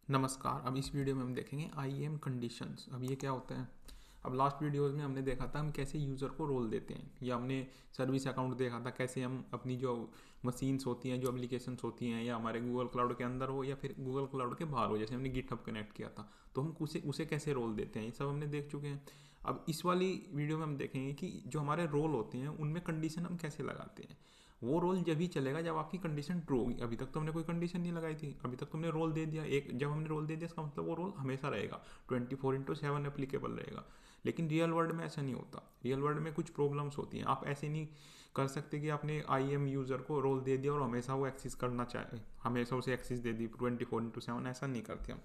नमस्कार। अब इस वीडियो में हम देखेंगे आईएम कंडीशंस। अब ये क्या होता है? अब लास्ट वीडियोस में हमने देखा था हम कैसे यूज़र को रोल देते हैं, या हमने सर्विस अकाउंट देखा था कैसे हम अपनी जो मशीन्स होती हैं, जो एप्लीकेशंस होती हैं, या हमारे गूगल क्लाउड के अंदर हो या फिर गूगल क्लाउड के बाहर हो, जैसे हमने गिटहब कनेक्ट किया था, तो हम उसे उसे कैसे रोल देते हैं, ये सब हमने देख चुके हैं। अब इस वाली वीडियो में हम देखेंगे कि जो हमारे रोल होते हैं उनमें कंडीशन हम कैसे लगाते हैं। वो रोल जब ही चलेगा जब आपकी कंडीशन ट्रू होगी। अभी तक तो हमने कोई कंडीशन नहीं लगाई थी, अभी तक तुमने रोल दे दिया एक। जब हमने रोल दे दिया इसका मतलब वो रोल हमेशा रहेगा, 24/7 एप्लीकेबल रहेगा। लेकिन रियल वर्ल्ड में ऐसा नहीं होता। रियल वर्ल्ड में कुछ प्रॉब्लम्स होती हैं। आप ऐसे नहीं कर सकते कि आपने आई एम यूज़र को रोल दे दिया और हमेशा वो एक्सेस करना चाहे, हमेशा उसे एक्सेस दे दी 24/7। ऐसा नहीं करते हम।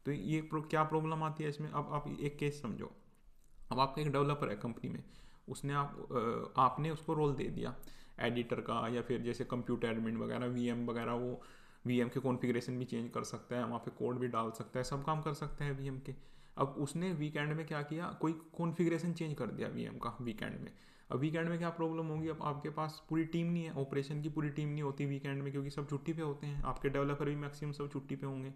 तो ये क्या प्रॉब्लम आती है इसमें? अब आप एक केस समझो। अब आपका एक डेवलपर है कंपनी में, उसने आपने उसको रोल दे दिया एडिटर का, या फिर जैसे कंप्यूटर एडमिन वगैरह, वीएम वगैरह, वो वीएम के कॉन्फ़िगरेशन भी चेंज कर सकता है, वहाँ पे कोड भी डाल सकता है, सब काम कर सकता है वीएम के। अब उसने वीकेंड में क्या किया, कोई कॉन्फ़िगरेशन चेंज कर दिया वीएम का वीकेंड में। अब वीकेंड में क्या प्रॉब्लम होगी? अब आपके पास पूरी टीम नहीं है, ऑपरेशन की पूरी टीम नहीं होती वीकेंड में, क्योंकि सब छुट्टी पे होते हैं, आपके डेवलपर भी मैक्सिमम सब छुट्टी पे होंगे,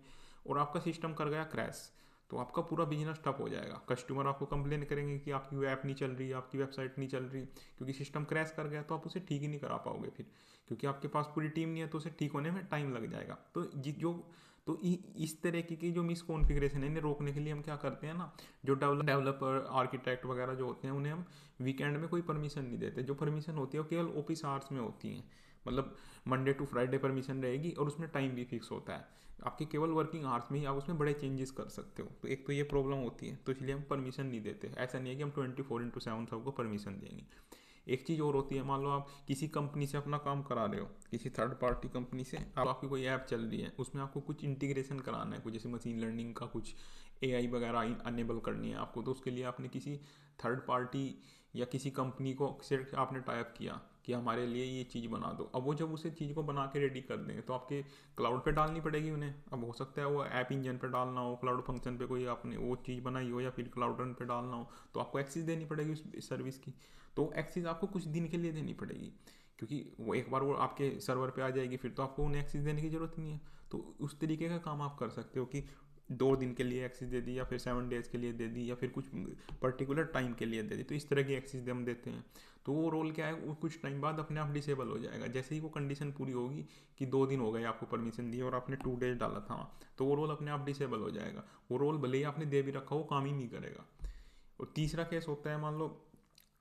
और आपका सिस्टम कर गया क्रैश। तो आपका पूरा बिजनेस ठप हो जाएगा। कस्टमर आपको कंप्लेन करेंगे कि आपकी ऐप नहीं चल रही, आपकी वेबसाइट नहीं चल रही, क्योंकि सिस्टम क्रैश कर गया। तो आप उसे ठीक ही नहीं करा पाओगे फिर, क्योंकि आपके पास पूरी टीम नहीं है, तो उसे ठीक होने में टाइम लग जाएगा। तो इस तरह की जो मिस कॉन्फ़िगरेशन है, इन्हें रोकने के लिए हम क्या करते हैं ना, जो डेवलपर आर्किटेक्ट वगैरह जो होते हैं उन्हें हम वीकेंड में कोई परमिशन नहीं देते। जो परमिशन होती है वो केवल ऑफिस आवर्स में होती हैं। मतलब मंडे टू फ्राइडे परमिशन रहेगी, और उसमें टाइम भी फिक्स होता है। आपके केवल वर्किंग आवर्स में ही आप उसमें बड़े चेंजेस कर सकते हो। तो एक तो ये प्रॉब्लम होती है, तो इसलिए हम परमिशन नहीं देते। ऐसा नहीं है कि हम 24/7 सबको परमिशन देंगे। एक चीज़ और होती है, मान लो आप किसी कंपनी से अपना काम करा रहे हो, किसी थर्ड पार्टी कंपनी से, अब आपकी कोई ऐप चल रही है, उसमें आपको कुछ इंटीग्रेशन कराना है, कुछ जैसे मशीन लर्निंग का, कुछ एआई वगैरह अनेबल करनी है आपको। तो उसके लिए आपने किसी थर्ड पार्टी या किसी कंपनी को सिर्फ आपने टाइप किया कि हमारे लिए ये चीज़ बना दो। अब वो जब उसे चीज़ को बना के रेडी कर देंगे तो आपके क्लाउड पे डालनी पड़ेगी उन्हें। अब हो सकता है वो ऐप इंजन पे डालना हो, क्लाउड फंक्शन पे कोई आपने वो चीज़ बनाई हो, या फिर क्लाउड रन पे डालना हो, तो आपको एक्सेस देनी पड़ेगी उस सर्विस की। तो एक्सेस आपको कुछ दिन के लिए देनी पड़ेगी, क्योंकि वो एक बार वो आपके सर्वर पे आ जाएगी, फिर तो आपको उन्हें एक्सेस देने की ज़रूरत नहीं है। तो उस तरीके का काम आप कर सकते हो कि 2 दिन के लिए एक्सेस दे दी, या फिर 7 डेज़ के लिए दे दी, या फिर कुछ पर्टिकुलर टाइम के लिए दे दी। तो इस तरह की एक्सेस हम देते हैं। तो वो रोल क्या है, वो कुछ टाइम बाद अपने आप डिसेबल हो जाएगा। जैसे ही वो कंडीशन पूरी होगी कि 2 दिन हो गए आपको परमिशन दिए और आपने 2 डेज डाला था, तो वो रोल अपने आप डिसेबल हो जाएगा। वो रोल भले ही आपने दे भी रखा हो, काम ही नहीं करेगा। और तीसरा केस होता है, मान लो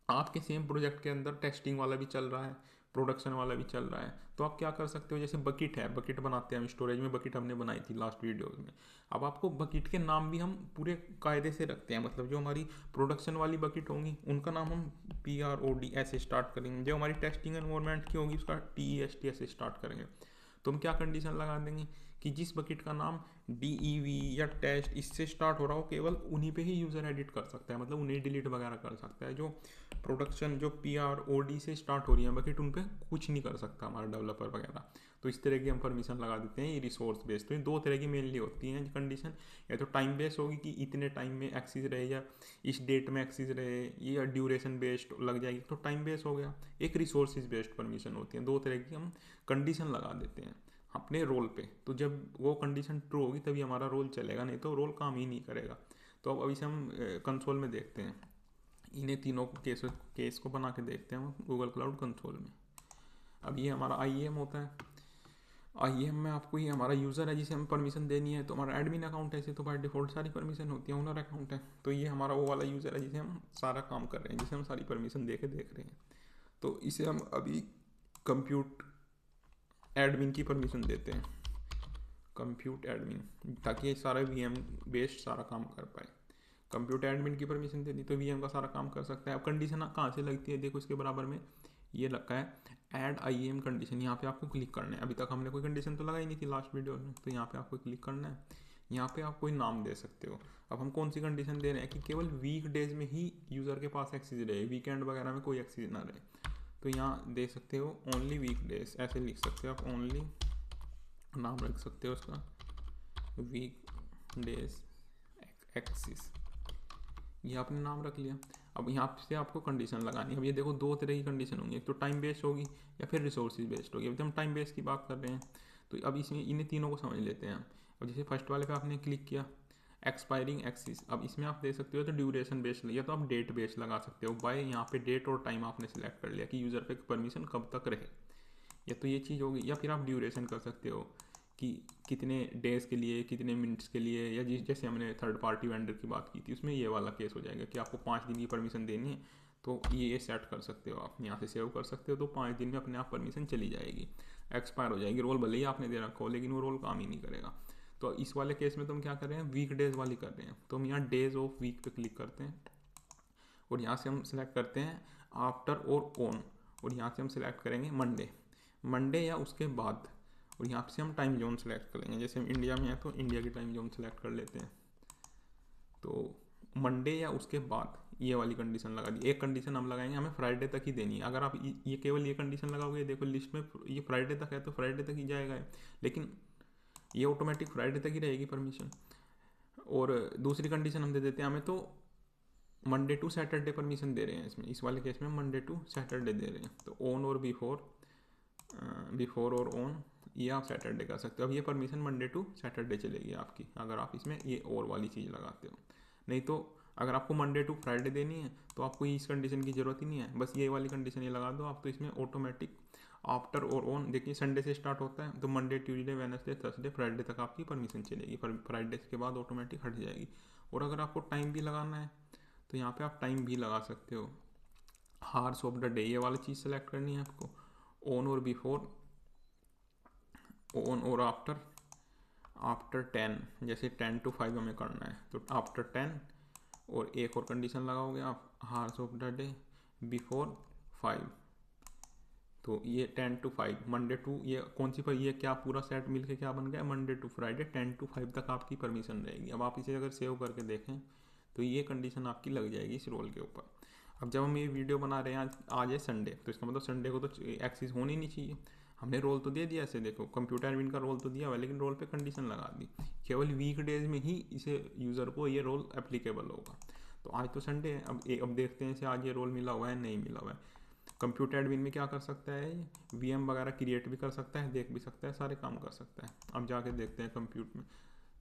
आपके सेम प्रोजेक्ट के अंदर टेस्टिंग वाला भी चल रहा है, प्रोडक्शन वाला भी चल रहा है। तो आप क्या कर सकते हो, जैसे बकेट है, बकेट बनाते हैं हम स्टोरेज में, बकेट हमने बनाई थी लास्ट वीडियो में। अब आपको बकेट के नाम भी हम पूरे कायदे से रखते हैं। मतलब जो हमारी प्रोडक्शन वाली बकेट होंगी उनका नाम हम PROD ऐसे स्टार्ट करेंगे। जो हमारी टेस्टिंग एनवायरनमेंट की होगी उसका TEST ऐसे स्टार्ट करेंगे। तो हम क्या कंडीशन लगा देंगे कि जिस बकेट का नाम DEV या टेस्ट इससे स्टार्ट हो रहा हो, केवल उन्हीं पे ही यूज़र एडिट कर सकता है, मतलब उन्हें डिलीट वगैरह कर सकता है। जो प्रोडक्शन जो PROD से स्टार्ट हो रही है बकेट, उन पर कुछ नहीं कर सकता हमारा डेवलपर वगैरह। तो इस तरह की हम परमिशन लगा देते हैं। ये रिसोर्स बेस्ड। तो ये 2 तरह की मेनली होती हैं कंडीशन। या तो टाइम बेस्ड होगी कि इतने टाइम में एक्सेस रहे, या इस डेट में एक्सेस रहे, या ड्यूरेशन बेस्ड लग जाएगी, तो टाइम बेस्ड हो गया। एक रिसोर्सेज बेस्ड परमिशन होती है। 2 तरह की हम कंडीशन लगा देते हैं अपने रोल पे। तो जब वो कंडीशन ट्रू होगी तभी हमारा रोल चलेगा, नहीं तो रोल काम ही नहीं करेगा। तो अब अभी से हम कंसोल में देखते हैं, इन्हें तीनों केस को बना के देखते हैं हम गूगल क्लाउड कंसोल में। अब ये हमारा IAM होता है। IAM में आपको ये हमारा यूज़र है जिसे हम परमिशन देनी है। तो हमारा एडमिन अकाउंट है, इसे तो बाय डिफ़ॉल्ट सारी परमिशन होती है। ओनर अकाउंट है, तो ये हमारा वो वाला यूज़र है जिसे हम सारा काम कर रहे हैं, जिसे हम सारी परमिशन दे के देख रहे हैं। तो इसे हम अभी कंप्यूट एडमिन की परमिशन देते हैं, कंप्यूट एडमिन, ताकि ये सारा VM बेस्ड सारा काम कर पाए। कंप्यूटर एडमिन की परमिशन दे दी तो VM का सारा काम कर सकता है। अब कंडीशन कहाँ से लगती है, देखो इसके बराबर में ये रखा है ऐड IAM कंडीशन। यहाँ पे आपको क्लिक करना है। अभी तक हमने कोई कंडीशन तो लगाई नहीं थी लास्ट वीडियो में, तो यहाँ पे आपको क्लिक करना है। यहाँ पे आप कोई नाम दे सकते हो। अब हम कौन सी कंडीशन दे रहे हैं कि केवल वीक डेज में ही यूज़र के पास एक्सेस रहे, वीकेंड वगैरह में कोई एक्सेस ना रहे। तो यहाँ दे सकते हो ओनली वीक डेज, ऐसे लिख सकते हो आप। ओनली नाम रख सकते हो उसका, वीक डेज एक्सिस, ये आपने नाम रख लिया। अब यहाँ से आपको कंडीशन लगानी है। अब ये देखो 2 तरह की कंडीशन होंगी, एक तो टाइम बेस्ड होगी या फिर रिसोर्सेज बेस्ड होगी। अभी तो हम टाइम बेस्ड की बात कर रहे हैं। तो अब इसमें इन्हें तीनों को समझ लेते हैं। और जैसे फर्स्ट वाले पे आपने क्लिक किया एक्सपायरिंग एक्सिस, अब इसमें आप दे सकते हो तो ड्यूरेशन बेस्ड या तो आप डेट बेस्ड लगा सकते हो। बाय यहाँ पे डेट और टाइम आपने सिलेक्ट कर लिया कि यूज़र पे परमिशन कब तक रहे, या तो ये चीज़ होगी। या फिर आप ड्यूरेशन कर सकते हो कि कितने डेज़ के लिए, कितने मिनट्स के लिए, या जैसे हमने थर्ड पार्टी वेंडर की बात की थी उसमें ये वाला केस हो जाएगा कि आपको 5 दिन की परमिशन देनी है, तो ये सेट कर सकते हो आप, यहाँ से सेव कर सकते हो। तो 5 दिन में अपने आप परमिशन चली जाएगी, एक्सपायर हो जाएगी। रोल भले ही आपने दे रखा हो लेकिन वो रोल काम ही नहीं करेगा। तो इस वाले केस में तो हम क्या कर रहे हैं, वीक डेज वाली कर रहे हैं। तो हम यहाँ डेज ऑफ वीक पे क्लिक करते हैं और यहाँ से हम सिलेक्ट करते हैं आफ्टर और ऑन, और यहाँ से हम सिलेक्ट करेंगे मंडे या उसके बाद, और यहाँ से हम टाइम जोन सेलेक्ट करेंगे। जैसे हम इंडिया में हैं तो इंडिया की टाइम जोन सेलेक्ट कर लेते हैं। तो मंडे या उसके बाद ये वाली कंडीशन लगा दी। एक कंडीशन हम लगाएंगे हमें फ्राइडे तक ही देनी है। अगर आप ये केवल ये कंडीशन लगाओगे, देखो लिस्ट में ये फ्राइडे तक है तो फ्राइडे तक ही जाएगा, लेकिन ये ऑटोमेटिक फ्राइडे तक ही रहेगी परमिशन। और दूसरी कंडीशन हम दे देते हैं हमें तो मंडे टू सैटरडे परमिशन दे रहे हैं इसमें, इस वाले केस में मंडे टू सैटरडे दे रहे हैं। तो ऑन और बिफोर और ऑन ये आप सैटरडे कर सकते हो। अब ये परमिशन मंडे टू सैटरडे चलेगी आपकी अगर आप इसमें ये और वाली चीज़ लगाते हो। नहीं तो अगर आपको मंडे टू फ्राइडे देनी है तो आपको इस कंडीशन की ज़रूरत ही नहीं है, बस ये वाली कंडीशन ये लगा दो आप, तो इसमें ऑटोमेटिक आफ्टर और ऑन, देखिए संडे से स्टार्ट होता है तो Monday Tuesday Wednesday Thursday Friday तक आपकी परमिशन चलेगी, फ्राइडे के बाद ऑटोमेटिक हट जाएगी। और अगर आपको टाइम भी लगाना है तो यहाँ पे आप टाइम भी लगा सकते हो, हार्स ऑफ द डे ये वाली चीज़ सेलेक्ट करनी है आपको। ऑन और बिफोर, ऑन और आफ्टर 10, जैसे 10 to 5 हमें करना है तो आफ्टर 10, और एक और कंडीशन लगाओगे आप hours of the day before 5, तो ये 10 to 5 मंडे टू, ये कौन सी पर ये क्या पूरा सेट मिलके क्या बन गया, मंडे टू फ्राइडे 10 to 5 तक आपकी परमिशन रहेगी। अब आप इसे अगर सेव करके देखें तो ये कंडीशन आपकी लग जाएगी इस रोल के ऊपर। अब जब हम ये वीडियो बना रहे हैं आज है संडे, तो इसका मतलब संडे को तो एक्सेस होनी नहीं चाहिए। हमने रोल तो दे दिया, ऐसे देखो कंप्यूटर एडमिन का रोल तो दिया हुआ है लेकिन रोल पे कंडीशन लगा दी, केवल वीक डेज में ही इसे यूज़र को ये रोल एप्लीकेबल होगा। तो आज तो संडे है, अब देखते हैं इसे आज ये रोल मिला हुआ है नहीं मिला हुआ है। कंप्यूटर एडमिन में क्या कर सकता है, वीएम वगैरह क्रिएट भी कर सकता है, देख भी सकता है, सारे काम कर सकता है। अब जाके देखते हैं कंप्यूटर में,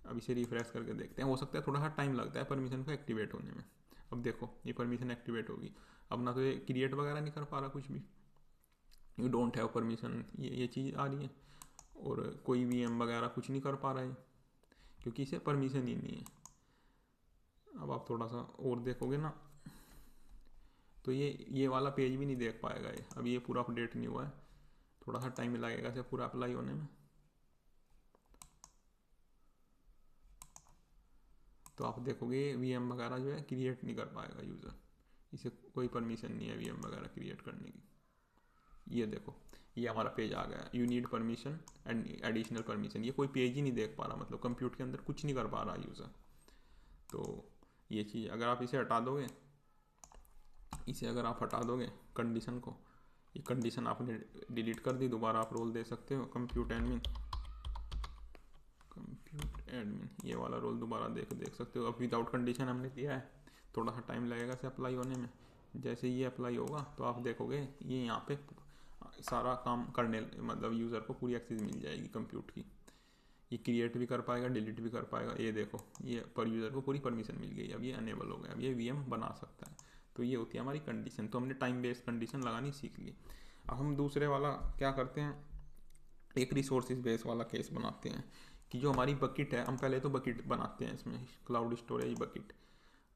अब इसे रिफ्रेश करके देखते हैं। हो सकता है थोड़ा सा टाइम लगता है परमिशन को एक्टिवेट होने में। अब देखो ये परमिशन एक्टिवेट होगी, अब ना तो ये क्रिएट वगैरह नहीं कर पा रहा कुछ भी, यू डोंट हैव परमिशन ये चीज़ आ रही है, और कोई वीएम वगैरह कुछ नहीं कर पा रहा है क्योंकि इसे परमिशन ही नहीं है। अब आप थोड़ा सा और देखोगे ना तो ये वाला पेज भी नहीं देख पाएगा ये, अब ये पूरा अपडेट नहीं हुआ है, थोड़ा सा टाइम लगेगा इसे पूरा अप्लाई होने में। तो आप देखोगे वीएम वगैरह जो है क्रिएट नहीं कर पाएगा यूज़र, इसे कोई परमिशन नहीं है वीएम वगैरह क्रिएट करने की। ये देखो ये हमारा पेज आ गया, you need permission and additional permission, ये कोई पेज ही नहीं देख पा रहा, मतलब कंप्यूटर के अंदर कुछ नहीं कर पा रहा यूज़र। तो ये चीज़ अगर आप इसे हटा दोगे, इसे अगर आप हटा दोगे कंडीशन को, ये कंडीशन आपने डिलीट कर दी, दोबारा आप रोल दे सकते हो कंप्यूटर एडमिन ये वाला रोल दोबारा देख सकते हो। अब विदाउट कंडीशन हमने दिया है, थोड़ा सा टाइम लगेगा इसे अप्लाई होने में। जैसे ये अप्लाई होगा तो आप देखोगे ये यहाँ पे सारा काम करने, मतलब यूज़र को पूरी एक्सेस मिल जाएगी कंप्यूटर की, ये क्रिएट भी कर पाएगा डिलीट भी कर पाएगा। ये देखो ये पर यूज़र को पूरी परमिशन मिल गई, अब ये अनेबल हो गया, अब ये वीएम बना सकता है। तो ये होती है हमारी कंडीशन, तो हमने टाइम बेस्ड कंडीशन लगानी सीख ली। अब हम दूसरे वाला क्या करते हैं, एक रिसोर्सेज बेस वाला केस बनाते हैं कि जो हमारी बकेट है, हम पहले तो बकेट बनाते हैं इसमें क्लाउड स्टोरेज बकेट।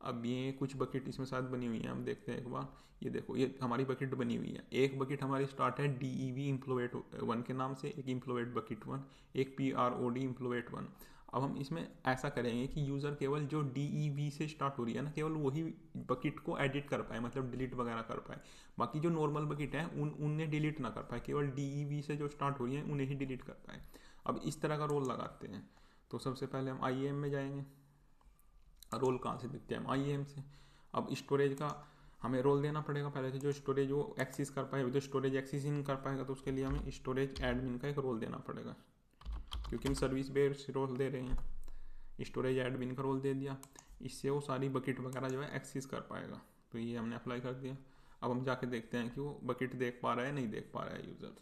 अब ये कुछ बकेट इसमें साथ बनी हुई है, हम देखते हैं एक बार। ये देखो ये हमारी बकेट बनी हुई है, एक बकेट हमारी स्टार्ट है DEV इम्प्लोवेट 1 के नाम से, एक इम्प्लोवेट बकेट 1, एक PROD इम्प्लोवेट 1। अब हम इसमें ऐसा करेंगे कि यूज़र केवल जो DEV से स्टार्ट हो रही है ना, केवल वही बकेट को एडिट कर पाए, मतलब डिलीट वगैरह कर पाए। बाकी जो नॉर्मल बकेट है उन्हें डिलीट ना कर पाए, केवल DEV से जो स्टार्ट हो रही है उन्हें ही डिलीट कर पाए। अब इस तरह का रोल लगाते हैं। तो सबसे पहले हम IAM में जाएंगे, रोल कहाँ से दिखते हैं, हम IAM से। अब स्टोरेज का हमें रोल देना पड़ेगा पहले से, जो स्टोरेज वो एक्सेस कर पाए, जो स्टोरेज एक्सेस ही नहीं कर पाएगा तो उसके लिए हमें स्टोरेज एडमिन का एक रोल देना पड़ेगा, क्योंकि हम सर्विस बेस्ड रोल दे रहे हैं। स्टोरेज एडमिन का रोल दे दिया, इससे वो सारी बकेट वगैरह जो है एक्सेस कर पाएगा। तो ये हमने अप्लाई कर दिया। अब हम जाके देखते हैं कि वो बकेट देख पा रहा है नहीं देख पा रहा है यूज़र।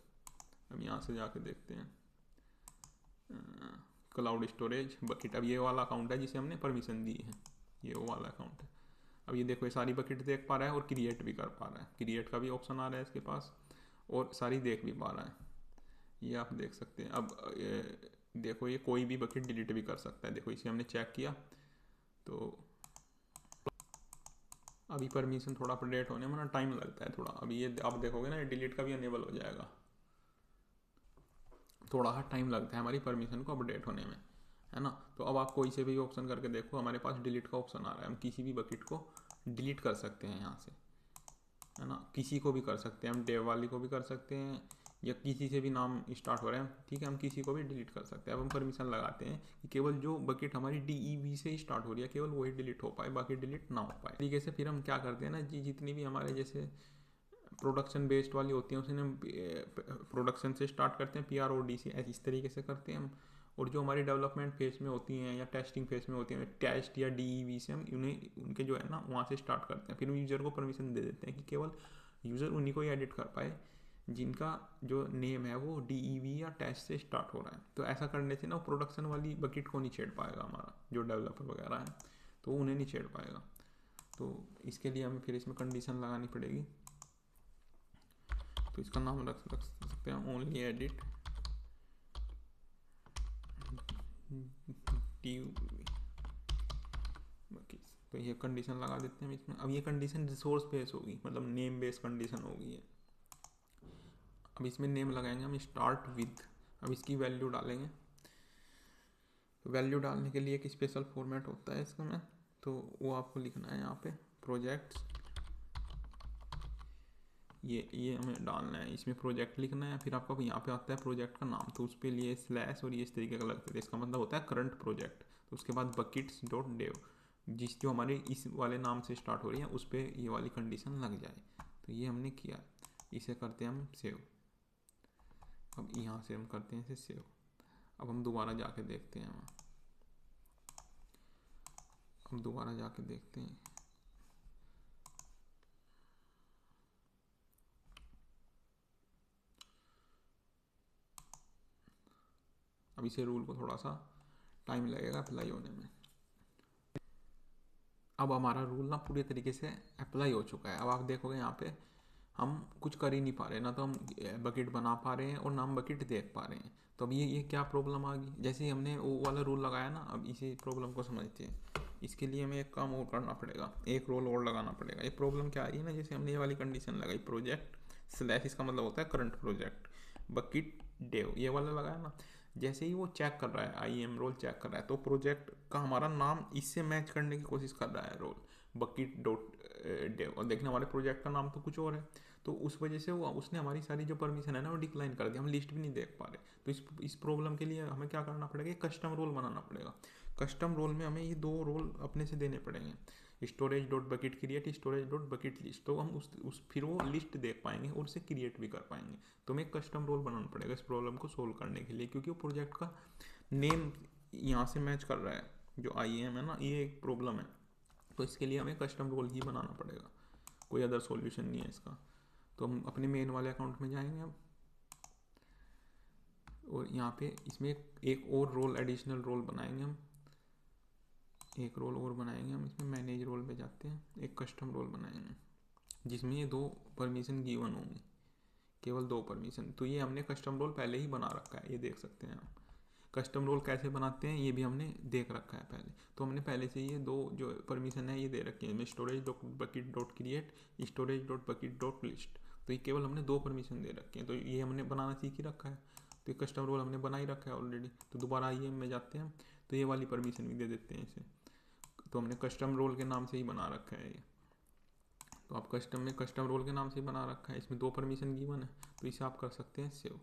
हम यहाँ से जाके देखते हैं क्लाउड स्टोरेज बकेट। अब ये वाला अकाउंट है जिसे हमने परमिशन दी है, ये वो वाला अकाउंट है। अब ये देखो ये सारी बकेट देख पा रहा है और क्रिएट भी कर पा रहा है, क्रिएट का भी ऑप्शन आ रहा है इसके पास और सारी देख भी पा रहा है, ये आप देख सकते हैं। अब देखो ये कोई भी बकेट डिलीट भी कर सकता है। देखो इसे हमने चेक किया तो अभी परमिशन थोड़ा अपडेट होने में ना टाइम लगता है थोड़ा। अभी ये आप देखोगे ना डिलीट का भी अनेबल हो जाएगा, थोड़ा सा टाइम लगता है हमारी परमिशन को अपडेट होने में, है ना। तो अब आप कोई से भी ऑप्शन करके देखो, हमारे पास डिलीट का ऑप्शन आ रहा है, हम किसी भी बकेट को डिलीट कर सकते हैं यहाँ से, है ना। किसी को भी कर सकते हैं हम, डेव वाली को भी कर सकते हैं या किसी से भी नाम स्टार्ट हो रहे हैं, ठीक है, हम किसी को भी डिलीट कर सकते हैं। अब हम परमिशन लगाते हैं कि केवल जो बकेट हमारी DEV से स्टार्ट हो रही है केवल वही डिलीट हो पाए, बाकी डिलीट ना हो पाए। तरीके से फिर हम क्या करते हैं ना जी, जितनी भी हमारे जैसे प्रोडक्शन बेस्ड वाली होती हैं उसे हम प्रोडक्शन से स्टार्ट करते हैं, PRODC इस तरीके से करते हैं हम। और जो हमारी डेवलपमेंट फेज में होती हैं या टेस्टिंग फेज में होती हैं, टेस्ट या DEV से हम उन्हें उनके जो है ना वहाँ से स्टार्ट करते हैं। फिर यूज़र को परमिशन दे देते हैं कि केवल यूज़र उन्हीं को ही एडिट कर पाए जिनका जो नेम है वो DEV या टेस्ट से स्टार्ट हो रहा है। तो ऐसा करने से ना प्रोडक्शन वाली बकेट को नहीं छेड़ पाएगा हमारा जो डेवलपर वगैरह है, तो उन्हें नहीं छेड़ पाएगा। तो इसके लिए हमें फिर इसमें कंडीशन लगानी पड़ेगी। तो इसका नाम रख सकते हैं ओनली एडिट तो ये कंडीशन लगा देते हैं इसमें। अब ये कंडीशन रिसोर्स बेस होगी, मतलब नेम बेस कंडीशन होगी ये। अब इसमें नेम लगाएंगे हम स्टार्ट विद। अब इसकी वैल्यू डालेंगे, वैल्यू डालने के लिए एक स्पेशल फॉर्मेट होता है इसका में, तो वो आपको लिखना है यहाँ पे प्रोजेक्ट्स, ये हमें डालना है, इसमें प्रोजेक्ट लिखना है। फिर आपको यहाँ पे आता है प्रोजेक्ट का नाम, तो उस पर लिए स्लैश और ये इस तरीके का लगता है, इसका मतलब होता है करंट प्रोजेक्ट। तो उसके बाद बकेट्स डॉट डेव, जिस जो हमारे इस वाले नाम से स्टार्ट हो रही है उस पर ये वाली कंडीशन लग जाए। तो ये हमने किया, इसे करते हैं हम सेव। अब यहाँ से हम करते हैं इसे सेव। अब हम दोबारा जाके देखते हैं, हम दोबारा जाके देखते हैं। अब इसे रूल को थोड़ा सा टाइम लगेगा अप्लाई होने में। अब हमारा रूल ना पूरी तरीके से अप्लाई हो चुका है। अब आप देखोगे यहाँ पे हम कुछ कर ही नहीं पा रहे, ना तो हम बकेट बना पा रहे हैं और ना हम बकेट देख पा रहे हैं। तो अब ये क्या प्रॉब्लम आ गई, जैसे ही हमने वो वाला रूल लगाया ना, अब इसी प्रॉब्लम को समझते हैं। इसके लिए हमें एक काम और करना पड़ेगा, एक रोल और लगाना पड़ेगा। ये प्रॉब्लम क्या आ रही है ना, जैसे हमने ये वाली कंडीशन लगाई प्रोजेक्ट स्लैश, इसका मतलब होता है करंट प्रोजेक्ट, बकेट डेव ये वाला लगाया ना, जैसे ही वो चेक कर रहा है IAM रोल चेक कर रहा है, तो प्रोजेक्ट का हमारा नाम इससे मैच करने की कोशिश कर रहा है रोल बकेट डॉट डेव, और देखना हमारे प्रोजेक्ट का नाम तो कुछ और है। तो उस वजह से वो उसने हमारी सारी जो परमिशन है ना वो डिक्लाइन कर दी, हम लिस्ट भी नहीं देख पा रहे। तो इस प्रॉब्लम के लिए हमें क्या करना पड़ेगा, कस्टम रोल बनाना पड़ेगा। कस्टम रोल में हमें ये दो रोल अपने से देने पड़ेंगे, storage dot bucket create, storage dot bucket list. तो हम उस फिर वो लिस्ट देख पाएंगे और उसे क्रिएट भी कर पाएंगे। तो हमें एक कस्टम रोल बनाना पड़ेगा इस प्रॉब्लम को सोल्व करने के लिए, क्योंकि वो प्रोजेक्ट का नेम यहाँ से मैच कर रहा है, जो IAM है ना, ये एक प्रॉब्लम है। तो इसके लिए हमें कस्टम रोल ही बनाना पड़ेगा, कोई अदर सॉल्यूशन नहीं है इसका। तो हम अपने मेन वाले अकाउंट में जाएंगे अब, और यहाँ पे इसमें एक और रोल एडिशनल रोल बनाएंगे हम, एक रोल और बनाएंगे हम इसमें। मैनेज रोल पे जाते हैं, एक कस्टम रोल बनाएंगे जिसमें ये दो परमिशन गिवन होंगी, केवल दो परमिशन। तो ये हमने कस्टम रोल पहले ही बना रखा है, ये देख सकते हैं आप। कस्टम रोल कैसे बनाते हैं ये भी हमने देख रखा है पहले। तो हमने पहले से ये दो जो परमिशन है ये दे रखी है, storage dot bucket dot create, storage dot bucket dot list. तो ये केवल हमने दो परमिशन दे रखे हैं, तो ये हमने बनाना सीख ही रखा है। तो ये कस्टम रोल हमने बना ही रखा है ऑलरेडी। तो दोबारा IAM में जाते हैं, तो ये वाली परमिशन भी दे देते हैं इसे। तो हमने कस्टम रोल के नाम से ही बना रखा है ये। तो आप कस्टम में कस्टम रोल के नाम से बना रखा है, इसमें दो परमिशन गिवन है, तो इसे आप कर सकते हैं सेव।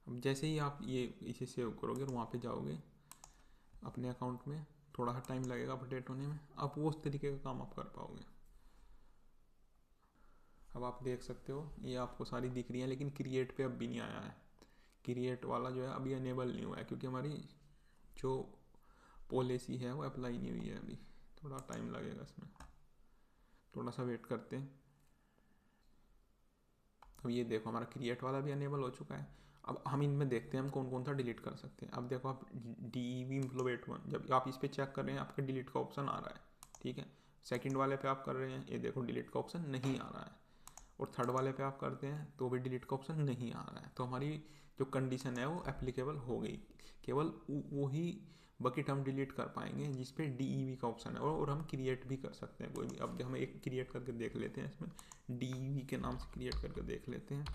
अब जैसे ही आप ये इसे सेव करोगे और वहाँ पे जाओगे अपने अकाउंट में, थोड़ा सा टाइम लगेगा अपडेट होने में, आप वो उस तरीके का काम आप कर पाओगे। अब आप देख सकते हो ये आपको सारी दिख रही है, लेकिन क्रिएट पे अब भी नहीं आया है। क्रिएट वाला जो है अभी अनेबल नहीं हुआ है, क्योंकि हमारी जो पॉलिसी है वो अप्लाई नहीं हुई है अभी, थोड़ा टाइम लगेगा इसमें, थोड़ा सा वेट करते हैं। अब ये देखो हमारा क्रिएट वाला भी अनेबल हो चुका है। अब हम इनमें देखते हैं हम कौन कौन सा डिलीट कर सकते हैं। अब देखो आप DEV इम्प्लोवेट 1 जब आप इस पर चेक कर रहे हैं आपका डिलीट का ऑप्शन आ रहा है, ठीक है। सेकंड वाले पे आप कर रहे हैं, ये देखो डिलीट का ऑप्शन नहीं आ रहा है। और थर्ड वाले पे आप करते हैं तो भी डिलीट का ऑप्शन नहीं आ रहा है। तो हमारी जो कंडीशन है वो एप्लीकेबल हो गई। केवल वही बकेट हम डिलीट कर पाएंगे जिस पे DEV का ऑप्शन है, और हम क्रिएट भी कर सकते हैं कोई भी। अब हम एक क्रिएट करके देख लेते हैं, इसमें DEV के नाम से क्रिएट करके देख लेते हैं।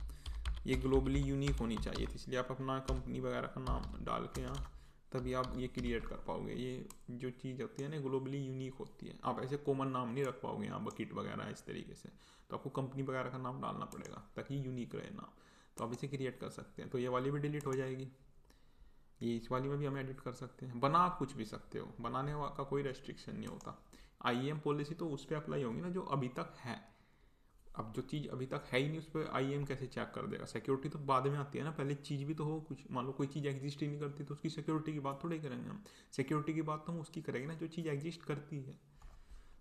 ये ग्लोबली यूनिक होनी चाहिए थी, इसलिए आप अपना कंपनी वगैरह का नाम डाल के यहाँ तभी आप ये क्रिएट कर पाओगे। ये जो चीज़ होती है ना ग्लोबली यूनिक होती है। आप ऐसे कॉमन नाम नहीं रख पाओगे यहाँ बकेट वगैरह इस तरीके से, तो आपको कंपनी वगैरह का नाम डालना पड़ेगा ताकि यूनिक रहे नाम। तो आप इसे क्रिएट कर सकते हैं। तो ये वाली भी डिलीट हो जाएगी, ये इस वाली में भी हम एडिट कर सकते हैं। बना आप कुछ भी सकते हो, बनाने का कोई रेस्ट्रिक्शन नहीं होता। IAM पॉलिसी तो उस पर अप्लाई होगी ना जो अभी तक है। अब जो चीज़ अभी तक है ही नहीं उस पर IAM कैसे चेक कर देगा। सिक्योरिटी तो बाद में आती है ना, पहले चीज़ भी तो हो कुछ। मान लो कोई चीज़ एग्जिस्ट ही नहीं करती तो उसकी सिक्योरिटी की बात थोड़ी करेंगे हम। सिक्योरिटी की बात तो हम उसकी करेंगे ना जो चीज़ एग्जिस्ट करती है।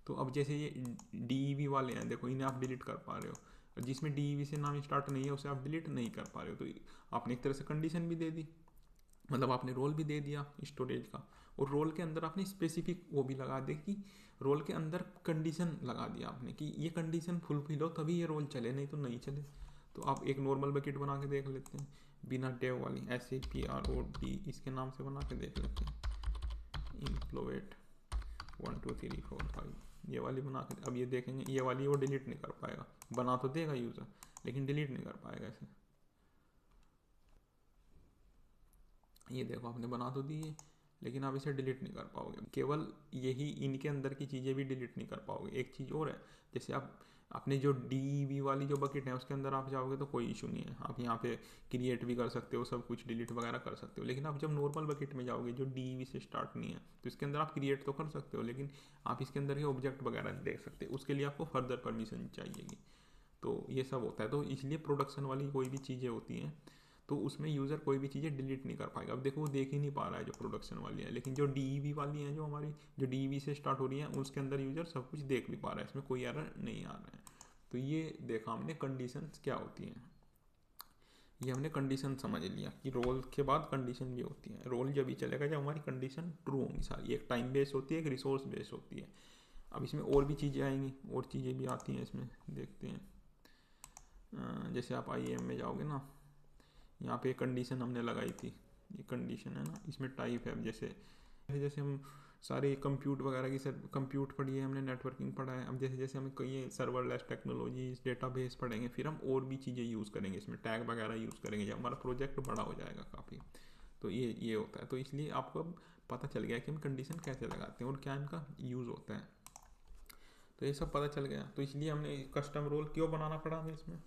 तो अब जैसे ये DEV वाले हैं, देखो इन्हें आप डिलीट कर पा रहे हो, और जिसमें DEV से नाम स्टार्ट नहीं है उसे आप डिलीट नहीं कर पा रहे हो। तो आपने एक तरह से कंडीशन भी दे दी, मतलब आपने रोल भी दे दिया स्टोरेज का, और रोल के अंदर आपने स्पेसिफिक वो भी लगा दे कि रोल के अंदर कंडीशन लगा दिया आपने कि ये कंडीशन फुलफिल हो तभी ये रोल चले, नहीं तो नहीं चले। तो आप एक नॉर्मल बकेट बना के देख लेते हैं बिना डेव वाली, SAPROD इसके नाम से बना के देख लेते हैं। इम्प्लोवेट 1 2 3 4 5 ये वाली बना के अब ये देखेंगे, ये वाली वो डिलीट नहीं कर पाएगा। बना तो देगा यूज़र लेकिन डिलीट नहीं कर पाएगा इसे। ये देखो आपने बना तो दी है लेकिन आप इसे डिलीट नहीं कर पाओगे। केवल यही इनके अंदर की चीज़ें भी डिलीट नहीं कर पाओगे। एक चीज़ और है, जैसे आप अपने जो DEV वाली जो बकेट है उसके अंदर आप जाओगे तो कोई इशू नहीं है, आप यहाँ पे क्रिएट भी कर सकते हो, सब कुछ डिलीट वगैरह कर सकते हो। लेकिन आप जब नॉर्मल बकेट में जाओगे जो DEV से स्टार्ट नहीं है तो इसके अंदर आप क्रिएट तो कर सकते हो, लेकिन आप इसके अंदर के ऑब्जेक्ट वगैरह नहीं देख सकते, उसके लिए आपको फर्दर परमिशन चाहिएगी। तो ये सब होता है। तो इसलिए प्रोडक्शन वाली कोई भी चीज़ें होती हैं तो उसमें यूज़र कोई भी चीज़ें डिलीट नहीं कर पाएगा। अब देखो वो देख ही नहीं पा रहा है जो प्रोडक्शन वाली है, लेकिन जो DEV वाली हैं जो हमारी जो DEV से स्टार्ट हो रही है उसके अंदर यूज़र सब कुछ देख भी पा रहा है, इसमें कोई एरर नहीं आ रहा है। तो ये देखा हमने कंडीशंस क्या होती हैं। ये हमने कंडीशन समझ लिया कि रोल के बाद कंडीशन भी होती है। रोल जब भी चलेगा जब हमारी कंडीशन ट्रू होंगी सारी। एक टाइम बेस होती है, एक रिसोर्स बेस होती है। अब इसमें और भी चीज़ें आएंगी, और चीज़ें भी आती हैं इसमें, देखते हैं। जैसे आप IAM में जाओगे ना, यहाँ पे कंडीशन हमने लगाई थी, ये कंडीशन है ना, इसमें टाइप है। जैसे जैसे हम सारे कंप्यूट वगैरह की कंप्यूट पढ़ी है हमने, नेटवर्किंग पढ़ा है। अब जैसे जैसे हम कई सर्वरलेस टेक्नोलॉजीज डेटाबेस पढ़ेंगे, फिर हम और भी चीज़ें यूज़ करेंगे, इसमें टैग वगैरह यूज़ करेंगे जब हमारा प्रोजेक्ट बड़ा हो जाएगा काफ़ी। तो ये होता है। तो इसलिए आपको अब पता चल गया कि हम कंडीशन कैसे लगाते हैं और क्या इनका यूज़ होता है। तो ये सब पता चल गया। तो इसलिए हमने कस्टम रोल क्यों बनाना पड़ा हमें इसमें,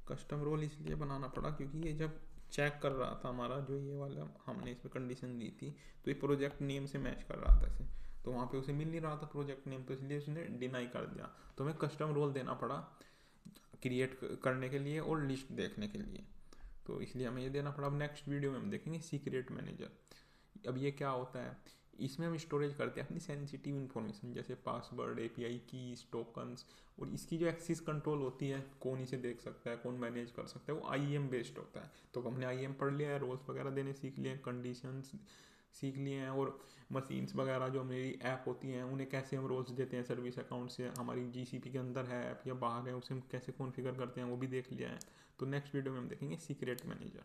कस्टम रोल इसलिए बनाना पड़ा क्योंकि ये जब चेक कर रहा था हमारा जो ये वाला हमने इसमें कंडीशन दी थी तो ये प्रोजेक्ट नेम से मैच कर रहा था इसे, तो वहाँ पे उसे मिल नहीं रहा था प्रोजेक्ट नेम, तो इसलिए उसने डिनाई कर दिया। तो हमें कस्टम रोल देना पड़ा क्रिएट करने के लिए और लिस्ट देखने के लिए, तो इसलिए हमें ये देना पड़ा। अब नेक्स्ट वीडियो में हम देखेंगे सीक्रेट मैनेजर। अब ये क्या होता है, इसमें हम स्टोरेज करते हैं अपनी सेंसिटिव इन्फॉर्मेशन जैसे पासवर्ड, API कीज, टोकन्स, और इसकी जो एक्सेस कंट्रोल होती है, कौन इसे देख सकता है, कौन मैनेज कर सकता है, वो IAM बेस्ड होता है। तो हमने IAM पढ़ लिया है, रोल्स वगैरह देने सीख लिए हैं, कंडीशंस सीख लिए हैं, और मशीन्स वगैरह जो हमारी ऐप होती हैं उन्हें कैसे हम रोल्स देते हैं सर्विस अकाउंट से, हमारी GCP के अंदर है ऐप या बाहर है, उसे हम कैसे कॉन्फ़िगर करते हैं वो भी देख लिया है। तो नेक्स्ट वीडियो में हम देखेंगे सीक्रेट मैनेजर।